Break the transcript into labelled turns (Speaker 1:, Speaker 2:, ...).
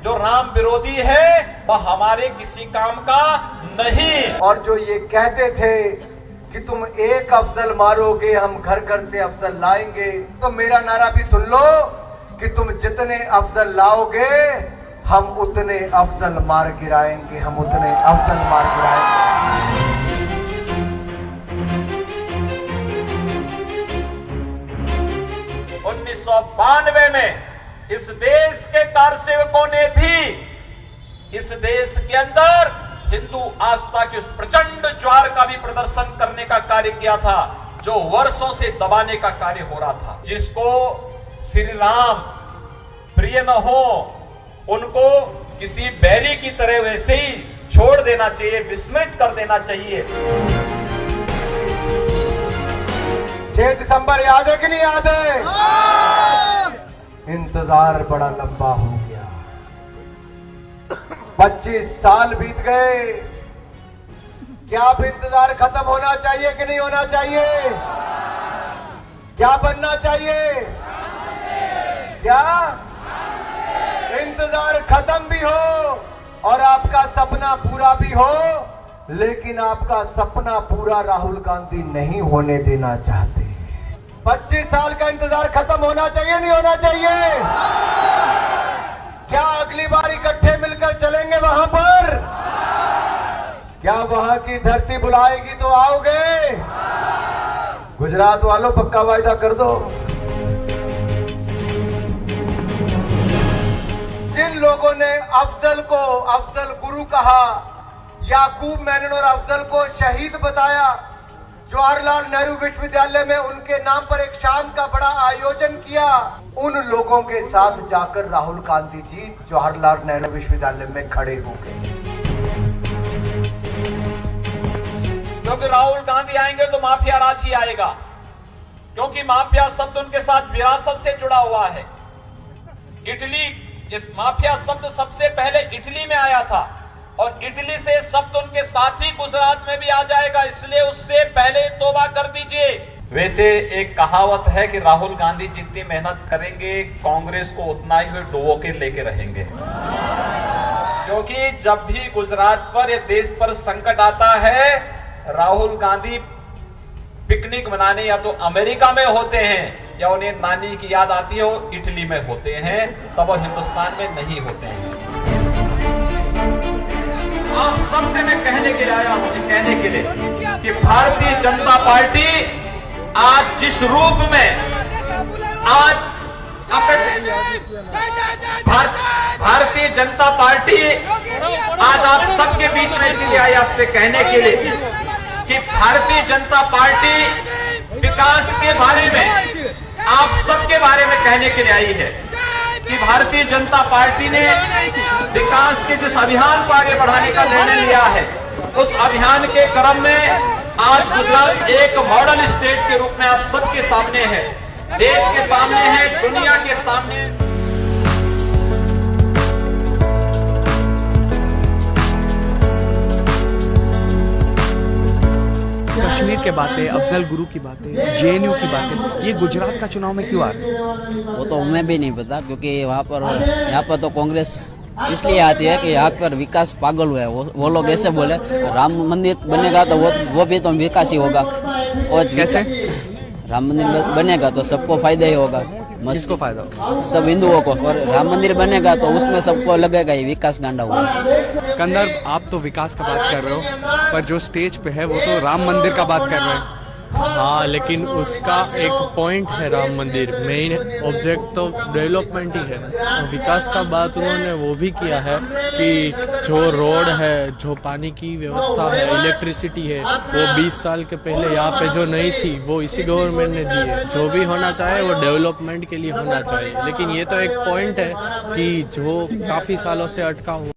Speaker 1: जो राम विरोधी है वह हमारे किसी काम का नहीं।
Speaker 2: और जो ये कहते थे कि तुम एक अफजल मारोगे हम घर घर से अफजल लाएंगे, तो मेरा नारा भी सुन लो कि तुम जितने अफजल लाओगे हम उतने अफजल मार गिराएंगे, हम उतने अफजल मार गिराएंगे।
Speaker 1: 1992 में इस देश के कारसेवकों ने भी इस देश के अंदर हिंदू आस्था की उस प्रचंड ज्वार का भी प्रदर्शन करने का कार्य किया था जो वर्षों से दबाने का कार्य हो रहा था। जिसको श्री राम प्रिय न हो उनको किसी बैरी की तरह वैसे ही छोड़ देना चाहिए, विस्मृत कर देना चाहिए।
Speaker 2: 6 दिसंबर याद है कि नहीं याद है? इंतजार बड़ा लंबा हो गया, 25 साल बीत गए। क्या अब इंतजार खत्म होना चाहिए कि नहीं होना चाहिए? क्या बनना चाहिए? क्या इंतजार खत्म भी हो और आपका सपना पूरा भी हो, लेकिन आपका सपना पूरा राहुल गांधी नहीं होने देना चाहते। 25 साल का इंतजार खत्म होना चाहिए नहीं होना चाहिए? क्या अगली बार इकट्ठे मिलकर चलेंगे वहां पर? क्या वहां की धरती बुलाएगी तो आओगे? गुजरात वालों पक्का वायदा कर दो। जिन लोगों ने अफजल को अफजल गुरु कहा, याकूब मेनन और अफजल को शहीद बताया, जवाहरलाल नेहरू विश्वविद्यालय में उनके नाम पर एक शाम का बड़ा आयोजन किया, उन लोगों के साथ जाकर राहुल गांधी जी जवाहरलाल नेहरू विश्वविद्यालय में खड़े हो गए।
Speaker 1: क्योंकि राहुल गांधी आएंगे तो माफिया राज ही आएगा, क्योंकि माफिया शब्द उनके साथ विरासत से जुड़ा हुआ है। इटली, इस माफिया शब्द सबसे पहले इटली में आया था और इटली से शब्द उनके साथ ही गुजरात में भी आ जाएगा, इसलिए उससे पहले तौबा कर दीजिए। वैसे एक कहावत है कि राहुल गांधी जितनी मेहनत करेंगे कांग्रेस को उतना ही वे डुबो के लेके रहेंगे, क्योंकि जब भी गुजरात पर या देश पर संकट आता है राहुल गांधी पिकनिक मनाने या तो अमेरिका में होते हैं या उन्हें नानी की याद आती है वो इटली में होते हैं, तब वो हिंदुस्तान में नहीं होते हैं। आप सबसे मैं कहने के लिए आया हूं, कहने के लिए कि भारतीय जनता पार्टी आज जिस रूप में आज भारतीय जनता पार्टी आज आप सबके बीच में इसलिए आई आपसे कहने के लिए कि भारतीय जनता पार्टी विकास के बारे में आप सबके बारे में कहने के लिए आई है कि भारतीय जनता पार्टी ने विकास के जिस अभियान को आगे बढ़ाने का निर्णय लिया है, उस अभियान के क्रम में आज गुजरात एक मॉडल स्टेट के रूप में आप सबके सामने है, देश के सामने है, दुनिया के सामने।
Speaker 3: कश्मीर के बातें, अफजल गुरु की बातें, जेएनयू की बातें, ये गुजरात का चुनाव में क्यों आ रही है?
Speaker 4: वो तो हमें भी नहीं पता, क्योंकि यहाँ पर तो कांग्रेस इसलिए आती है कि यहाँ पर विकास पागल हुआ है। वो लोग ऐसे बोले राम मंदिर बनेगा तो वो भी तो विकास ही होगा। और
Speaker 3: कैसे?
Speaker 4: राम मंदिर बनेगा तो सबको फायदा ही होगा।
Speaker 3: किसको फायदा होगा?
Speaker 4: सब हिंदुओं को। और राम मंदिर बनेगा तो उसमें सबको लगेगा ही विकास गांडा हुआ।
Speaker 3: कंदर, आप तो विकास का बात कर रहे हो, पर जो स्टेज पे है वो तो राम मंदिर का बात कर रहे हैं।
Speaker 5: हाँ, लेकिन उसका एक पॉइंट है राम मंदिर, मेन ऑब्जेक्ट तो डेवलपमेंट ही है। और विकास का बात उन्होंने वो भी किया है कि जो रोड है, जो पानी की व्यवस्था है, इलेक्ट्रिसिटी है, वो 20 साल के पहले यहाँ पे जो नहीं थी वो इसी गवर्नमेंट ने दी है। जो भी होना चाहे वो डेवलपमेंट के लिए होना चाहिए, लेकिन ये तो एक पॉइंट है कि जो काफी सालों से अटका हुआ